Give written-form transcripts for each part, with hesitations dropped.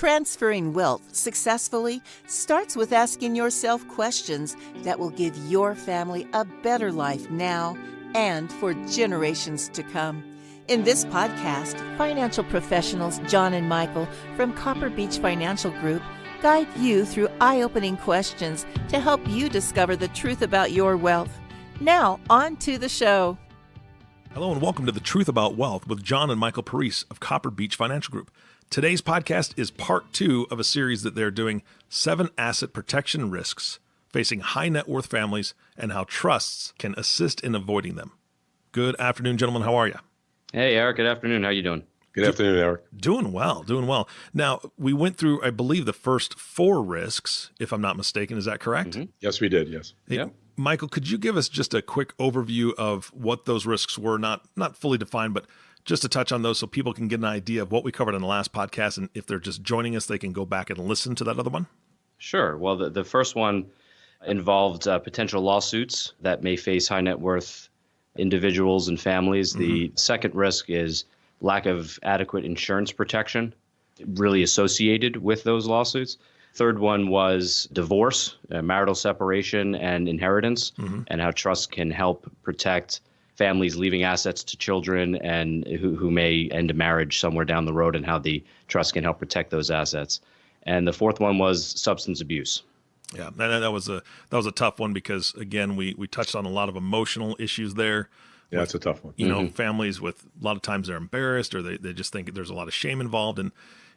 Transferring wealth successfully starts with asking yourself questions that will give your family a better life now and for generations to come. In this podcast, financial professionals John and Michael from Copper Beech Financial Group guide you through eye-opening questions to help you discover the truth about your wealth. Now, on to the show. Hello and welcome to The Truth About Wealth with John and Michael Parise of Copper Beech Financial Group. Today's podcast is part 2 of a series that they're doing 7 asset protection risks facing high net worth families and how trusts can assist in avoiding them. Good afternoon, gentlemen. How are you? Hey, Eric. Good afternoon. How you doing? Good afternoon, Eric. Doing well. Now, we went through, I believe, the first 4 risks, if I'm not mistaken. Is that correct? Mm-hmm. Yes, we did. Yes. Yeah. Michael, could you give us just a quick overview of what those risks were? Not fully defined, but just to touch on those so people can get an idea of what we covered in the last podcast. And if they're just joining us, they can go back and listen to that other one. Sure. Well, the first one involved potential lawsuits that may face high net worth individuals and families. Mm-hmm. The second risk is lack of adequate insurance protection really associated with those lawsuits. Third one was divorce, marital separation, and inheritance, and how trusts can help protect families leaving assets to children and who may end a marriage somewhere down the road, and how the trust can help protect those assets. And the fourth one was substance abuse. Yeah, that was a tough one because, again, we touched on a lot of emotional issues there. Yeah, it's a tough one. You know, families with a lot of times they're embarrassed or they just think there's a lot of shame involved. And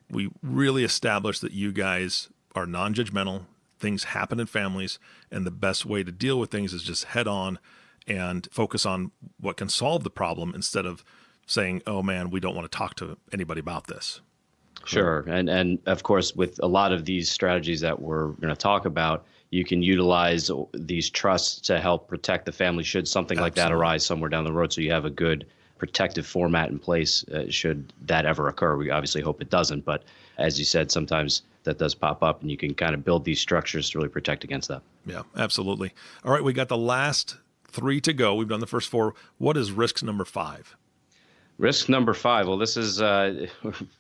we really established that you guys are non-judgmental. Things happen in families, and the best way to deal with things is just head on and focus on what can solve the problem instead of saying, oh man, we don't want to talk to anybody about this. Sure. And of course, with a lot of these strategies that we're going to talk about, you can utilize these trusts to help protect the family should something like that arise somewhere down the road. So you have a good protective format in place should that ever occur. We obviously hope it doesn't. But as you said, sometimes that does pop up, and you can kind of build these structures to really protect against that. Yeah, absolutely. All right, we got the last 3 to go. We've done the first 4. What is risk number 5? Risk number 5. Well, this is,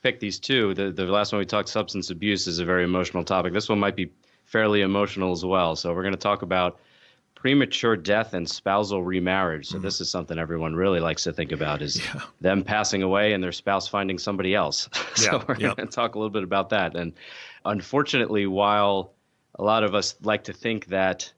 pick these 2. The last one we talked, substance abuse, is a very emotional topic. This one might be fairly emotional as well. So we're going to talk about premature death and spousal remarriage. So this is something everyone really likes to think about is them passing away and their spouse finding somebody else. So we're going to talk a little bit about that. And unfortunately, while a lot of us like to think that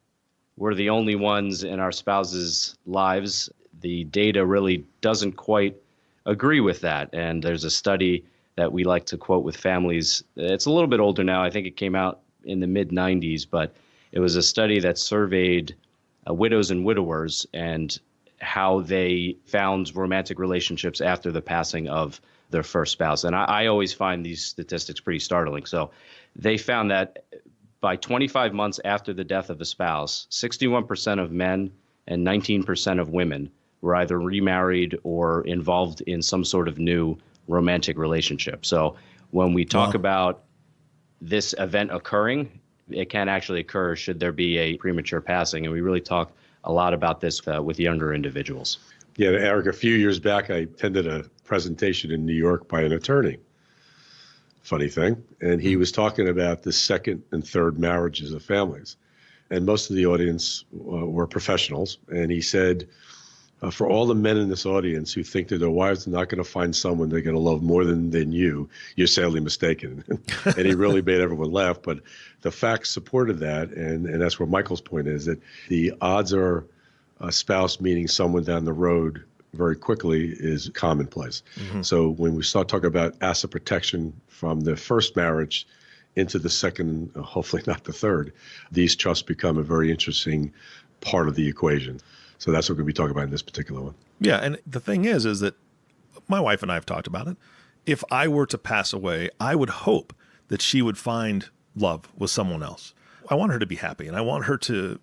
we're the only ones in our spouses' lives, the data really doesn't quite agree with that. And there's a study that we like to quote with families. It's a little bit older now. I think it came out in the mid-90s, but it was a study that surveyed widows and widowers and how they found romantic relationships after the passing of their first spouse. And I always find these statistics pretty startling. So they found that by 25 months after the death of a spouse, 61% of men and 19% of women were either remarried or involved in some sort of new romantic relationship. So when we talk about this event occurring, it can actually occur should there be a premature passing. And we really talk a lot about this with younger individuals. Yeah, Eric, a few years back, I attended a presentation in New York by an attorney. Funny thing. And he was talking about the second and third marriages of families. And most of the audience were professionals. And he said, for all the men in this audience who think that their wives are not going to find someone they're going to love more than you're sadly mistaken. And he really made everyone laugh. But the facts supported that. And that's where Michael's point is, that the odds are a spouse meeting someone down the road very quickly is commonplace. So when we start talking about asset protection from the first marriage into the second, hopefully not the third, these trusts become a very interesting part of the equation. So that's what we're going to be talking about in this particular one. Yeah, and the thing is that my wife and I have talked about it. If I were to pass away, I would hope that she would find love with someone else. I want her to be happy, and I want her to,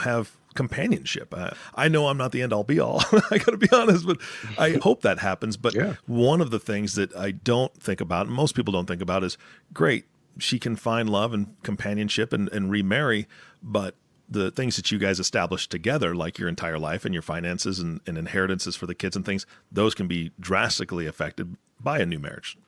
have companionship. I know I'm not the end all be all. I got to be honest, but I hope that happens. But one of the things that I don't think about, and most people don't think about, is great, she can find love and companionship and remarry, but the things that you guys established together, like your entire life and your finances and inheritances for the kids and things, those can be drastically affected by a new marriage.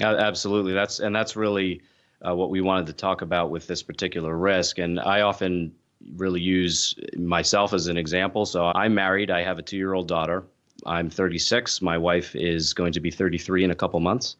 Absolutely. That's really what we wanted to talk about with this particular risk. And I often really use myself as an example. So I'm married. I have a 2-year-old daughter. I'm 36. My wife is going to be 33 in a couple months.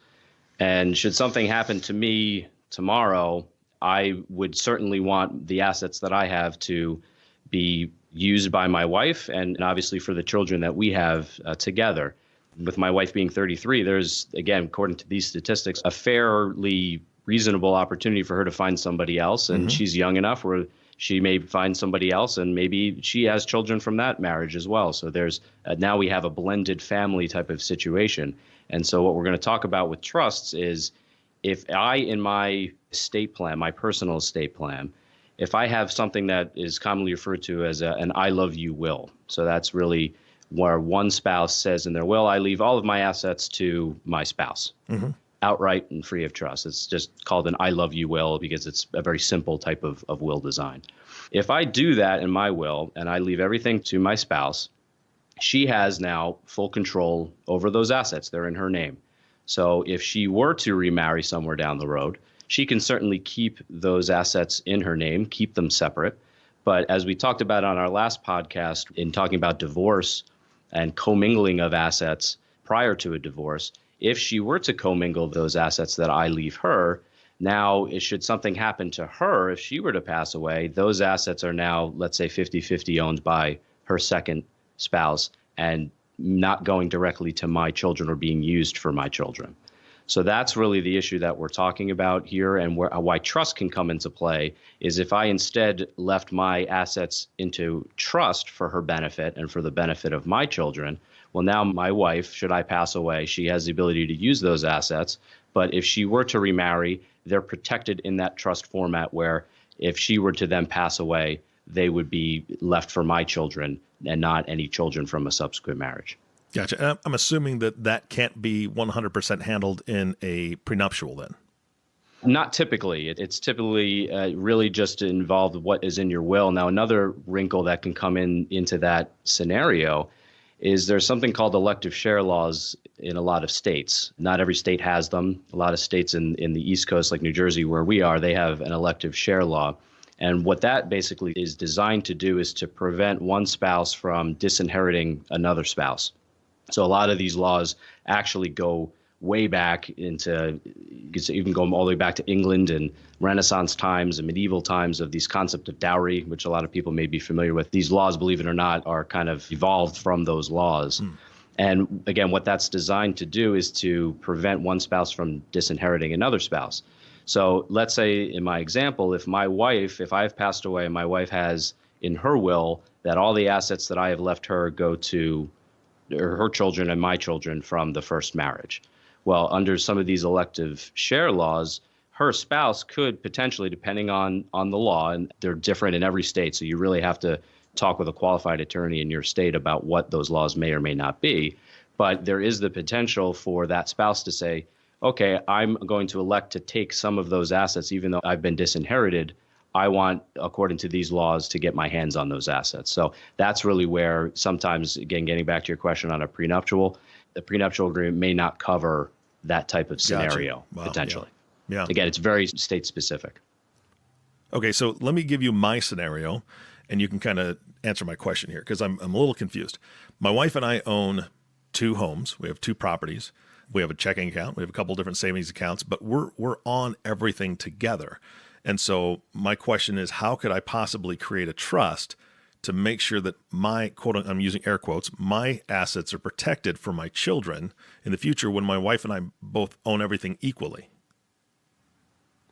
And should something happen to me tomorrow, I would certainly want the assets that I have to be used by my wife and obviously for the children that we have together. With my wife being 33, there's, again, according to these statistics, a fairly reasonable opportunity for her to find somebody else. And she's young enough where she may find somebody else, and maybe she has children from that marriage as well. So there's now we have a blended family type of situation. And so what we're going to talk about with trusts is if I, in my estate plan, my personal estate plan, if I have something that is commonly referred to as an I love you will. So that's really where one spouse says in their will, I leave all of my assets to my spouse, outright and free of trust. It's just called an I love you will because it's a very simple type of will design. If I do that in my will and I leave everything to my spouse, she has now full control over those assets. They're in her name. So if she were to remarry somewhere down the road, she can certainly keep those assets in her name, keep them separate. But as we talked about on our last podcast in talking about divorce and commingling of assets prior to a divorce, if she were to commingle those assets that I leave her, now should something happen to her, if she were to pass away, those assets are now, let's say 50-50 owned by her second spouse and not going directly to my children or being used for my children. So that's really the issue that we're talking about here, and why trust can come into play is if I instead left my assets into trust for her benefit and for the benefit of my children, well, now my wife, should I pass away, she has the ability to use those assets. But if she were to remarry, they're protected in that trust format where if she were to then pass away, they would be left for my children and not any children from a subsequent marriage. Gotcha. And I'm assuming that can't be 100% handled in a prenuptial then. Not typically. It's typically really just involved what is in your will. Now, another wrinkle that can come into that scenario is there's something called elective share laws in a lot of states. Not every state has them. A lot of states in the East Coast, like New Jersey, where we are, they have an elective share law. And what that basically is designed to do is to prevent one spouse from disinheriting another spouse. So a lot of these laws actually go way back into, you could even go all the way back to England and Renaissance times and medieval times of these concept of dowry, which a lot of people may be familiar with. These laws, believe it or not, are kind of evolved from those laws. And again, what that's designed to do is to prevent one spouse from disinheriting another spouse. So let's say in my example, if I've passed away and my wife has in her will that all the assets that I have left her go to her children and my children from the first marriage. Well, under some of these elective share laws, her spouse could potentially, depending on the law, and they're different in every state, so you really have to talk with a qualified attorney in your state about what those laws may or may not be. But there is the potential for that spouse to say, okay, I'm going to elect to take some of those assets, even though I've been disinherited. I want, according to these laws, to get my hands on those assets. So that's really where sometimes, again, getting back to your question on a prenuptial, the prenuptial agreement may not cover that type of scenario, potentially. Yeah. Again, it's very state specific. Okay, so let me give you my scenario, and you can kind of answer my question here, because I'm a little confused. My wife and I own 2 homes. We have 2 properties. We have a checking account. We have a couple different savings accounts, but we're on everything together. And so my question is, how could I possibly create a trust to make sure that my, quote, I'm using air quotes, my assets are protected for my children in the future when my wife and I both own everything equally?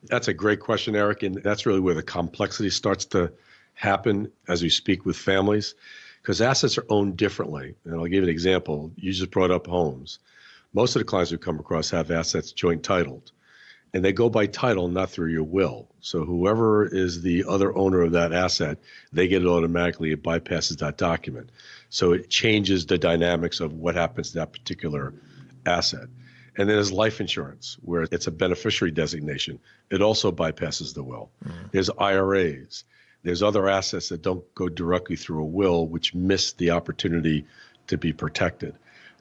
That's a great question, Eric. And that's really where the complexity starts to happen as we speak with families, because assets are owned differently. And I'll give you an example. You just brought up homes. Most of the clients we come across have assets joint titled. And they go by title, not through your will. So whoever is the other owner of that asset, they get it automatically. It bypasses that document. So it changes the dynamics of what happens to that particular asset. And then there's life insurance, where it's a beneficiary designation. It also bypasses the will. There's IRAs. There's other assets that don't go directly through a will, which miss the opportunity to be protected.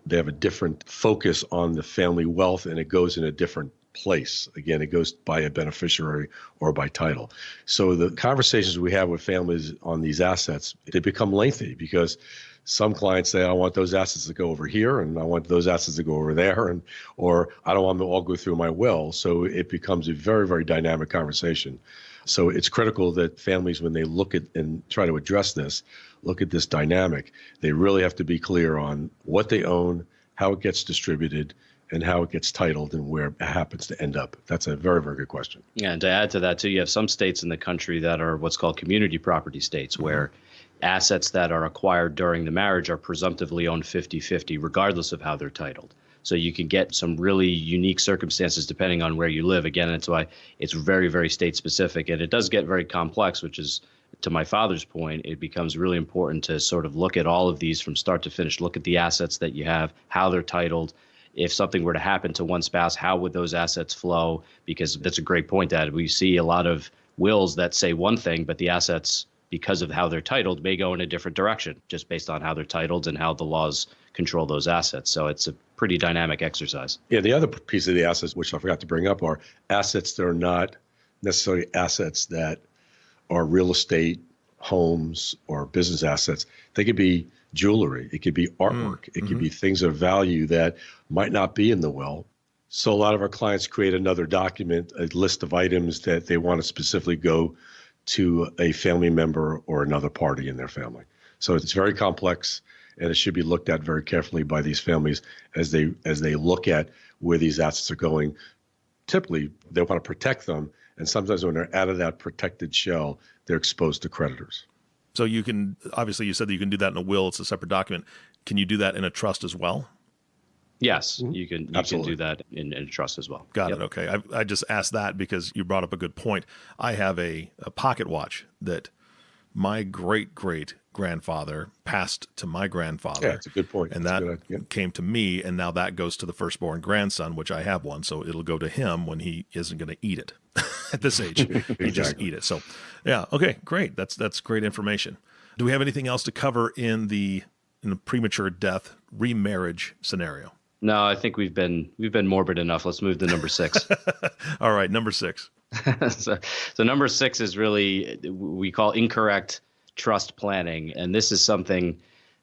They have a different focus on the family wealth, and it goes in a different place. Again, it goes by a beneficiary or by title. So the conversations we have with families on these assets, they become lengthy because some clients say, I want those assets to go over here, and I want those assets to go over there, or I don't want them to all go through my will. So it becomes a very, very dynamic conversation. So it's critical that families, when they look at and try to address this, look at this dynamic, they really have to be clear on what they own, how it gets distributed, and how it gets titled and where it happens to end up. That's a very, very good question. Yeah, and to add to that, too, you have some states in the country that are what's called community property states, where assets that are acquired during the marriage are presumptively owned 50-50, regardless of how they're titled. So you can get some really unique circumstances depending on where you live. Again, that's why it's very, very state specific. And it does get very complex, which is, to my father's point, it becomes really important to sort of look at all of these from start to finish, look at the assets that you have, how they're titled. If something were to happen to one spouse, how would those assets flow? Because that's a great point, Dad. We see a lot of wills that say one thing, but the assets, because of how they're titled, may go in a different direction, just based on how they're titled and how the laws control those assets. So it's a pretty dynamic exercise. Yeah, the other piece of the assets, which I forgot to bring up, are assets that are not necessarily assets that are real estate, homes, or business assets. They could be jewelry. It could be artwork. It could be things of value that might not be in the will. So a lot of our clients create another document, a list of items that they want to specifically go to a family member or another party in their family. So it's very complex, and it should be looked at very carefully by these families as they look at where these assets are going. Typically, they want to protect them, and sometimes when they're out of that protected shell, they're exposed to creditors. So you can, obviously you said that you can do that in a will. It's a separate document. Can you do that in a trust as well? Yes, you can do that in a trust as well. Got it. Okay. I just asked that because you brought up a good point. I have a pocket watch that my great-great-grandfather passed to my grandfather. Yeah, it's a good point. And that came to me, and now that goes to the firstborn grandson, which I have one. So it'll go to him when he isn't going to eat it at this age. He just eat it. So, yeah. Okay, great. That's great information. Do we have anything else to cover in the premature death remarriage scenario? No, I think we've been morbid enough. Let's move to number 6. All right, number 6. So number 6 is really, we call incorrect trust planning. And this is something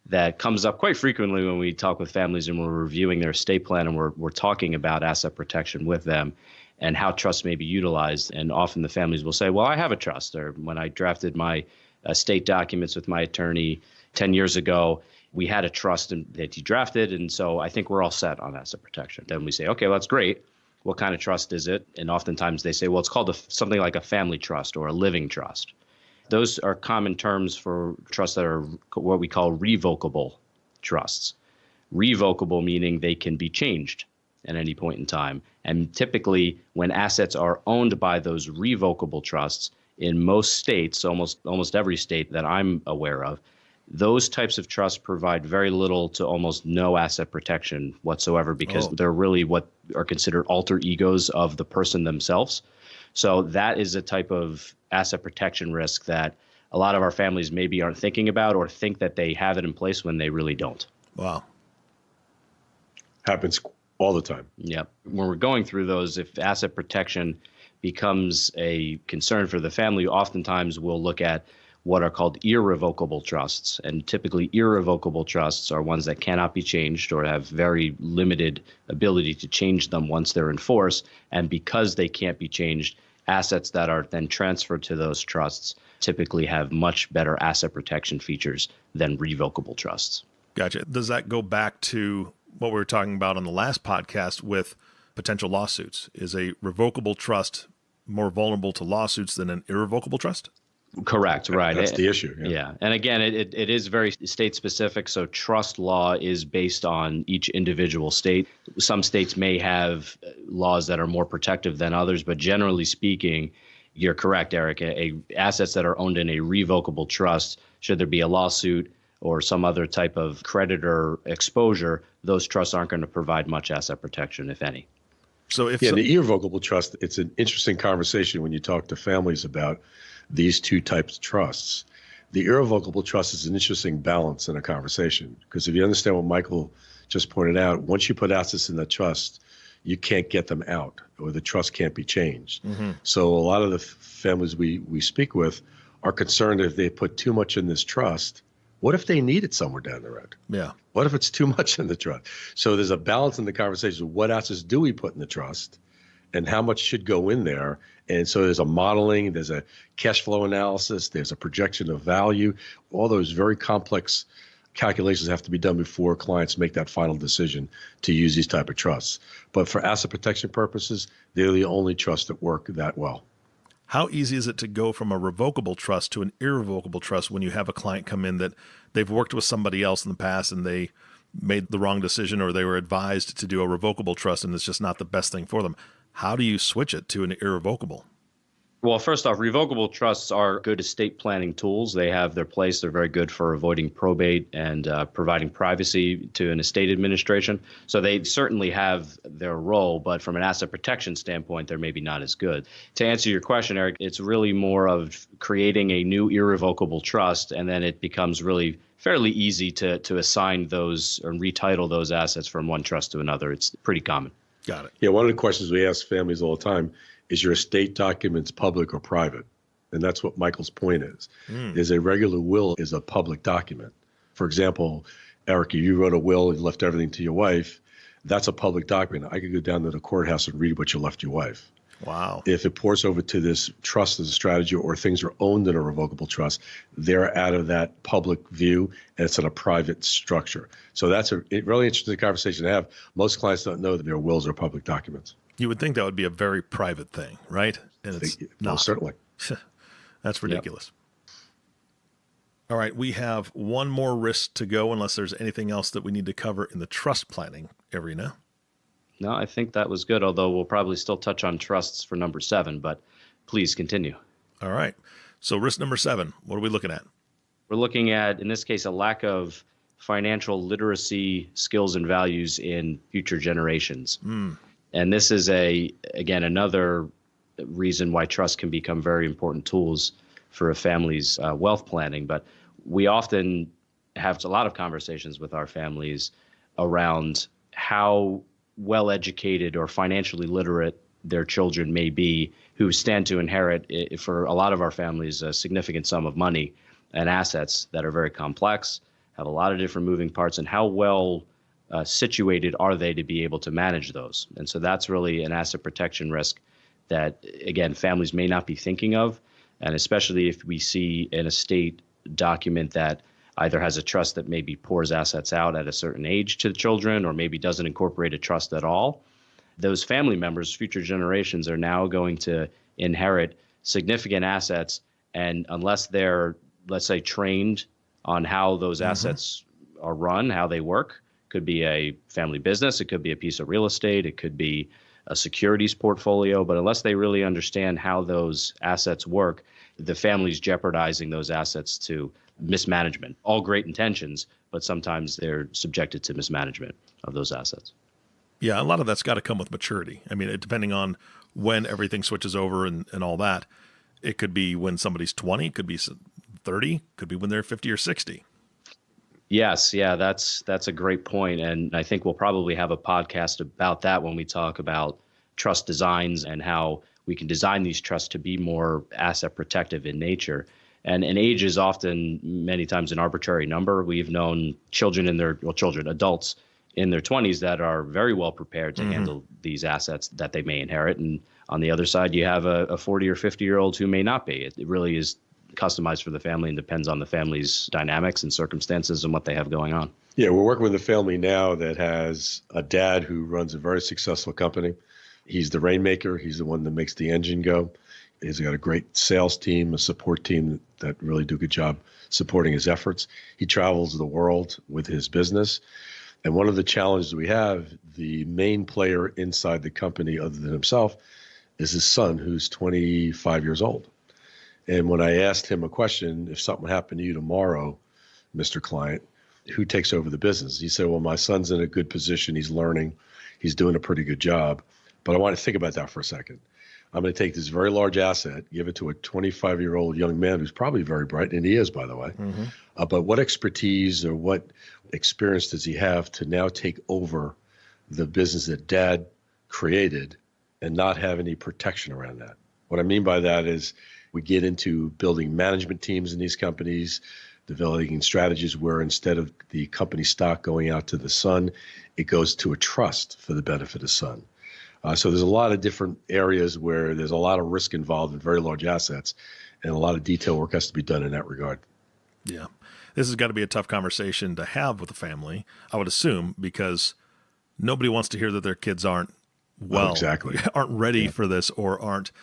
that comes up quite frequently when we talk with families and we're reviewing their estate plan and we're talking about asset protection with them and how trust may be utilized. And often the families will say, well, I have a trust. Or when I drafted my estate documents with my attorney 10 years ago, we had a trust that he drafted, and so I think we're all set on asset protection. Then we say, okay, well, that's great. What kind of trust is it? And oftentimes they say, well, it's called something like a family trust or a living trust. Those are common terms for trusts that are what we call revocable trusts. Revocable meaning they can be changed at any point in time. And typically, when assets are owned by those revocable trusts, in most states, almost every state that I'm aware of, those types of trusts provide very little to almost no asset protection whatsoever because they're really what are considered alter egos of the person themselves. So that is a type of asset protection risk that a lot of our families maybe aren't thinking about or think that they have it in place when they really don't. Wow. Happens all the time. Yep. When we're going through those, if asset protection becomes a concern for the family, oftentimes we'll look at what are called irrevocable trusts. And typically irrevocable trusts are ones that cannot be changed or have very limited ability to change them once they're in force. And because they can't be changed, assets that are then transferred to those trusts typically have much better asset protection features than revocable trusts. Gotcha. Does that go back to what we were talking about on the last podcast with potential lawsuits? Is a revocable trust more vulnerable to lawsuits than an irrevocable trust? Correct. Right. That's the issue. Yeah. And again, it is very state specific. So trust law is based on each individual state. Some states may have laws that are more protective than others, but generally speaking, you're correct, Eric. Assets that are owned in a revocable trust, should there be a lawsuit or some other type of creditor exposure, those trusts aren't going to provide much asset protection, if any. So the irrevocable trust, it's an interesting conversation when you talk to families about these two types of trusts. The irrevocable trust is an interesting balance in a conversation because if you understand what Michael just pointed out, once you put assets in the trust, you can't get them out, or the trust can't be changed. So a lot of the families we speak with are concerned if they put too much in this trust, what if they need it somewhere down the road? Yeah. What if it's too much in the trust? So there's a balance in the conversation. What assets do we put in the trust and how much should go in there? And so there's a modeling, there's a cash flow analysis, there's a projection of value. All those very complex calculations have to be done before clients make that final decision to use these type of trusts. But for asset protection purposes, they're the only trusts that work that well. How easy is it to go from a revocable trust to an irrevocable trust when you have a client come in that they've worked with somebody else in the past and they made the wrong decision, or they were advised to do a revocable trust and it's just not the best thing for them? How do you switch it to an irrevocable? Well, first off, revocable trusts are good estate planning tools. They have their place. They're very good for avoiding probate and providing privacy to an estate administration. So they certainly have their role, but from an asset protection standpoint, they're maybe not as good. To answer your question, Eric, it's really more of creating a new irrevocable trust, and then it becomes really fairly easy to assign those or retitle those assets from one trust to another. It's pretty common. Got it. Yeah, one of the questions we ask families all the time is your estate documents public or private? And that's what Michael's point is. Is a regular will is a public document. For example, Eric, you wrote a will and left everything to your wife. That's a public document. I could go down to the courthouse and read what you left your wife. Wow. If it pours over to this trust as a strategy, or things are owned in a revocable trust, they're out of that public view and it's in a private structure. So that's a really interesting conversation to have. Most clients don't know that their wills are public documents. You would think that would be a very private thing, right? And it's not. Certainly. That's ridiculous. Yep. All right, we have one more risk to go, unless there's anything else that we need to cover in the trust planning arena. No, I think that was good, although we'll probably still touch on trusts for number 7, but please continue. All right. So risk number 7, what are we looking at? We're looking at, in this case, a lack of financial literacy skills and values in future generations. And this is, again, another reason why trust can become very important tools for a family's wealth planning. But we often have a lot of conversations with our families around how well-educated or financially literate their children may be, who stand to inherit, for a lot of our families, a significant sum of money and assets that are very complex, have a lot of different moving parts, and how well situated are they to be able to manage those. And so that's really an asset protection risk that, again, families may not be thinking of. And especially if we see an estate document that either has a trust that maybe pours assets out at a certain age to the children, or maybe doesn't incorporate a trust at all, those family members, future generations, are now going to inherit significant assets. And unless they're, let's say, trained on how those assets are run, how they work, could be a family business, it could be a piece of real estate, it could be a securities portfolio, but unless they really understand how those assets work, the family's jeopardizing those assets to mismanagement. All great intentions, but sometimes they're subjected to mismanagement of those assets. Yeah, a lot of that's got to come with maturity. I mean, depending on when everything switches over and all that, it could be when somebody's 20, it could be 30, could be when they're 50 or 60. Yes, yeah, that's a great point. And I think we'll probably have a podcast about that when we talk about trust designs and how we can design these trusts to be more asset protective in nature. And age is often, many times, an arbitrary number. We've known adults in their 20s that are very well prepared to handle these assets that they may inherit. And on the other side, you have a 40 or 50-year-old who may not be. It really is customized for the family and depends on the family's dynamics and circumstances and what they have going on. Yeah, we're working with a family now that has a dad who runs a very successful company. He's the rainmaker. He's the one that makes the engine go. He's got a great sales team, a support team that really do a good job supporting his efforts. He travels the world with his business. And one of the challenges we have, the main player inside the company other than himself is his son, who's 25 years old. And when I asked him a question, if something happened to you tomorrow, Mr. Client, who takes over the business? He said, well, my son's in a good position. He's learning. He's doing a pretty good job. But I want to think about that for a second. I'm going to take this very large asset, give it to a 25-year-old young man who's probably very bright, and he is, by the way. But what expertise or what experience does he have to now take over the business that dad created and not have any protection around that? What I mean by that is we get into building management teams in these companies, developing strategies where instead of the company stock going out to the son, it goes to a trust for the benefit of son. So there's a lot of different areas where there's a lot of risk involved in very large assets, and a lot of detail work has to be done in that regard. Yeah. This has got to be a tough conversation to have with a family, I would assume, because nobody wants to hear that their kids aren't aren't ready for this, or aren't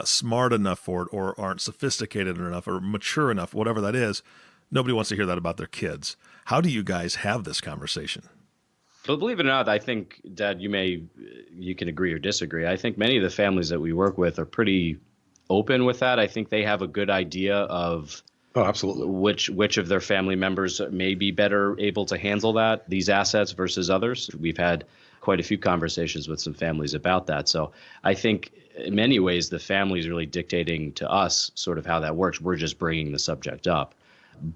smart enough for it, or aren't sophisticated enough, or mature enough, whatever that is. Nobody wants to hear that about their kids. How do you guys have this conversation? But believe it or not, I think, Dad, you can agree or disagree. I think many of the families that we work with are pretty open with that. I think they have a good idea of absolutely which of their family members may be better able to handle these assets versus others. We've had quite a few conversations with some families about that. So I think in many ways the family is really dictating to us sort of how that works. We're just bringing the subject up.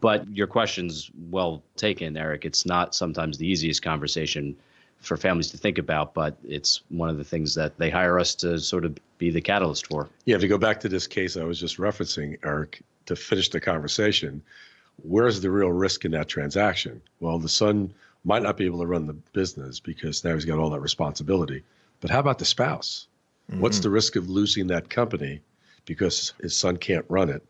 But your question's well taken, Eric. It's not sometimes the easiest conversation for families to think about, but it's one of the things that they hire us to sort of be the catalyst for. Yeah, to go back to this case I was just referencing, Eric, to finish the conversation, where's the real risk in that transaction? Well, the son might not be able to run the business because now he's got all that responsibility. But how about the spouse? What's the risk of losing that company because his son can't run it?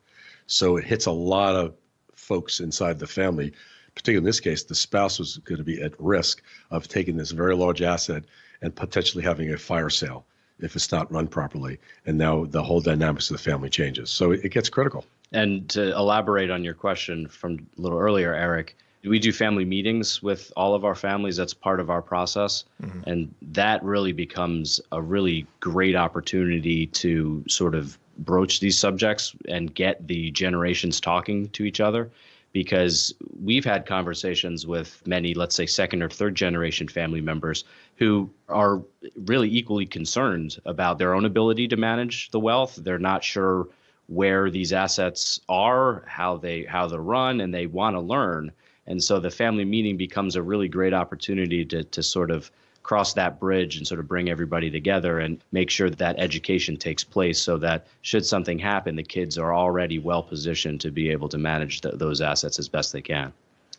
So it hits a lot of folks inside the family. Particularly in this case, the spouse was going to be at risk of taking this very large asset and potentially having a fire sale if it's not run properly. And now the whole dynamics of the family changes. So it gets critical. And to elaborate on your question from a little earlier, Eric, we do family meetings with all of our families. That's part of our process. And that really becomes a really great opportunity to sort of broach these subjects and get the generations talking to each other, because we've had conversations with many, let's say, second or third generation family members who are really equally concerned about their own ability to manage the wealth. They're not sure where these assets are, how they're run, and they want to learn. And so the family meeting becomes a really great opportunity to sort of cross that bridge and sort of bring everybody together and make sure that education takes place so that should something happen, the kids are already well positioned to be able to manage those assets as best they can.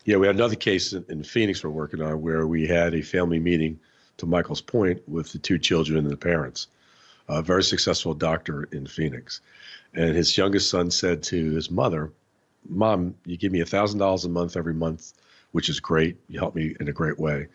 Yeah, we had another case in Phoenix we're working on where we had a family meeting, to Michael's point, with the two children and the parents. A very successful doctor in Phoenix. And his youngest son said to his mother, "Mom, you give me $1,000 a month every month, which is great. You help me in a great way.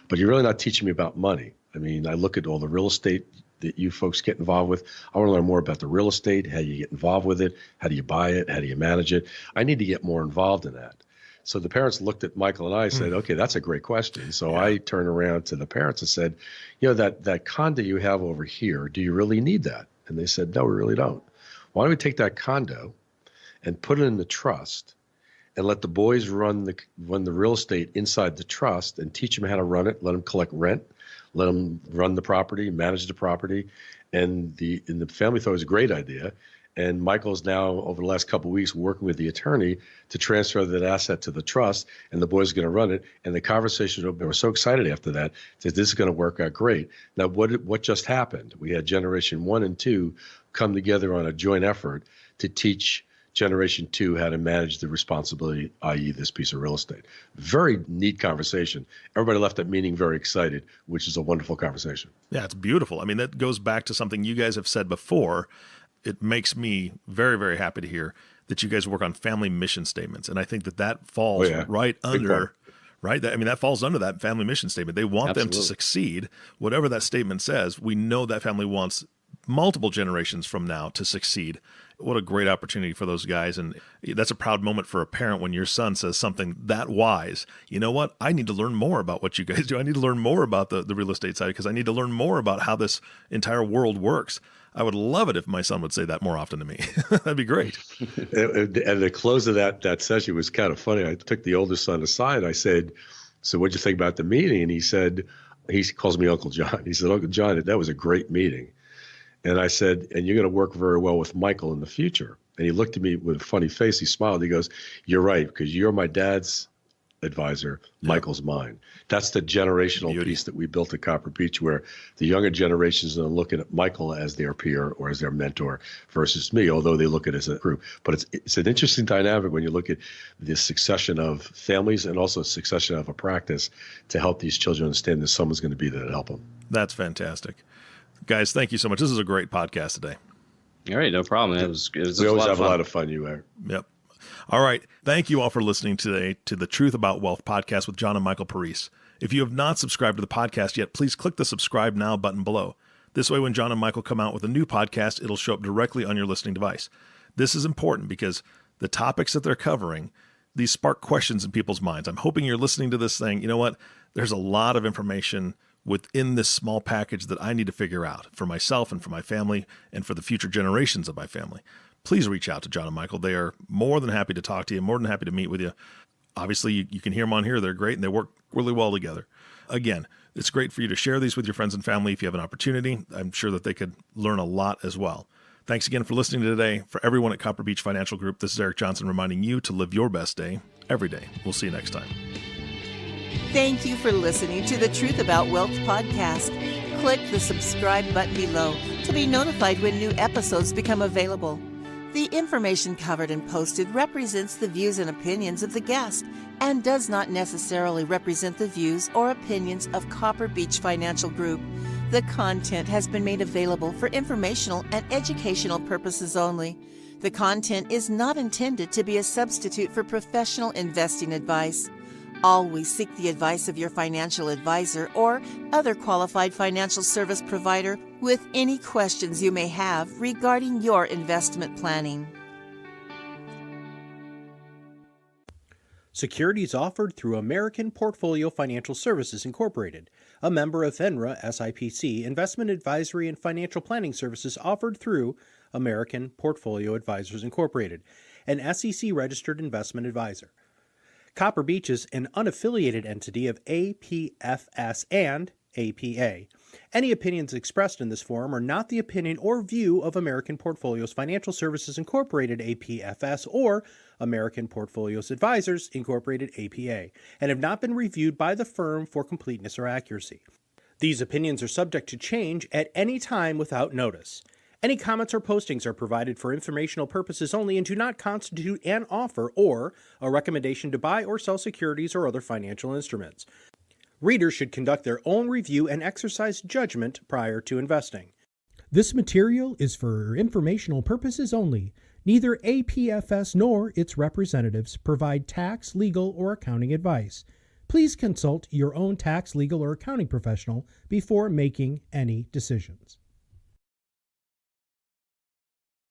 But you're really not teaching me about money. I mean, I look at all the real estate that you folks get involved with. I want to learn more about the real estate, how you get involved with it, how do you buy it, how do you manage it. I need to get more involved in that." So the parents looked at Michael and I and said, okay, that's a great question. So I turned around to the parents and said, that condo you have over here, do you really need that? And they said, no, we really don't. Why don't we take that condo and put it in the trust and let the boys run the real estate inside the trust and teach them how to run it, let them collect rent, let them run the property, manage the property. And the family thought it was a great idea. And Michael's now, over the last couple of weeks, working with the attorney to transfer that asset to the trust, and the boys are going to run it. And the conversation, they were so excited after that this is going to work out great. Now, what just happened? We had Generation 1 and 2 come together on a joint effort to teach Generation 2 how to manage the responsibility, i.e. this piece of real estate. Very neat conversation. Everybody left that meeting very excited, which is a wonderful conversation. Yeah, it's beautiful. I mean, that goes back to something you guys have said before. It makes me very, very happy to hear that you guys work on family mission statements. And I think that falls right under, right? That falls under that family mission statement. They want them to succeed. Whatever that statement says, we know that family wants multiple generations from now to succeed. What a great opportunity for those guys. And that's a proud moment for a parent when your son says something that wise. You know what? I need to learn more about what you guys do. I need to learn more about the real estate side because I need to learn more about how this entire world works. I would love it if my son would say that more often to me. That'd be great. And the close of that session was kind of funny. I took the older son aside. I said, "So what'd you think about the meeting?" And he said, he calls me Uncle John. He said, Uncle John, that was a great meeting. And I said, and you're going to work very well with Michael in the future. And he looked at me with a funny face. He smiled. He goes, you're right, because you're my dad's advisor. Michael's mine. That's the generational piece that we built at Copper Beech, where the younger generations are looking at Michael as their peer or as their mentor versus me, although they look at it as a group. But it's an interesting dynamic when you look at the succession of families and also succession of a practice to help these children understand that someone's going to be there to help them. That's fantastic. Guys, thank you so much. This is a great podcast today. All right, no problem. It was we always have a lot of fun, you are. Yep. All right. Thank you all for listening today to the Truth About Wealth podcast with John and Michael Parise. If you have not subscribed to the podcast yet, please click the subscribe now button below. This way, when John and Michael come out with a new podcast, it'll show up directly on your listening device. This is important because the topics that they're covering, these spark questions in people's minds. I'm hoping you're listening to this saying, you know what? There's a lot of information within this small package that I need to figure out for myself and for my family and for the future generations of my family. Please reach out to John and Michael. They are more than happy to talk to you, more than happy to meet with you. Obviously, you can hear them on here. They're great, and they work really well together. Again, it's great for you to share these with your friends and family if you have an opportunity. I'm sure that they could learn a lot as well. Thanks again for listening today. For everyone at Copper Beech Financial Group, this is Eric Johnson reminding you to live your best day every day. We'll see you next time. Thank you for listening to the Truth About Wealth podcast. Click the subscribe button below to be notified when new episodes become available. The information covered and posted represents the views and opinions of the guest and does not necessarily represent the views or opinions of Copper Beech Financial Group. The content has been made available for informational and educational purposes only. The content is not intended to be a substitute for professional investing advice. Always seek the advice of your financial advisor or other qualified financial service provider with any questions you may have regarding your investment planning. Securities offered through American Portfolio Financial Services Incorporated, a member of FINRA SIPC. Investment advisory and financial planning services offered through American Portfolio Advisors Incorporated, an SEC-registered investment advisor. Copper Beech is an unaffiliated entity of APFS and APA. Any opinions expressed in this forum are not the opinion or view of American Portfolios Financial Services Incorporated, APFS, or American Portfolios Advisors Incorporated, APA, and have not been reviewed by the firm for completeness or accuracy. These opinions are subject to change at any time without notice. Any comments or postings are provided for informational purposes only and do not constitute an offer or a recommendation to buy or sell securities or other financial instruments. Readers should conduct their own review and exercise judgment prior to investing. This material is for informational purposes only. Neither APFS nor its representatives provide tax, legal, or accounting advice. Please consult your own tax, legal, or accounting professional before making any decisions.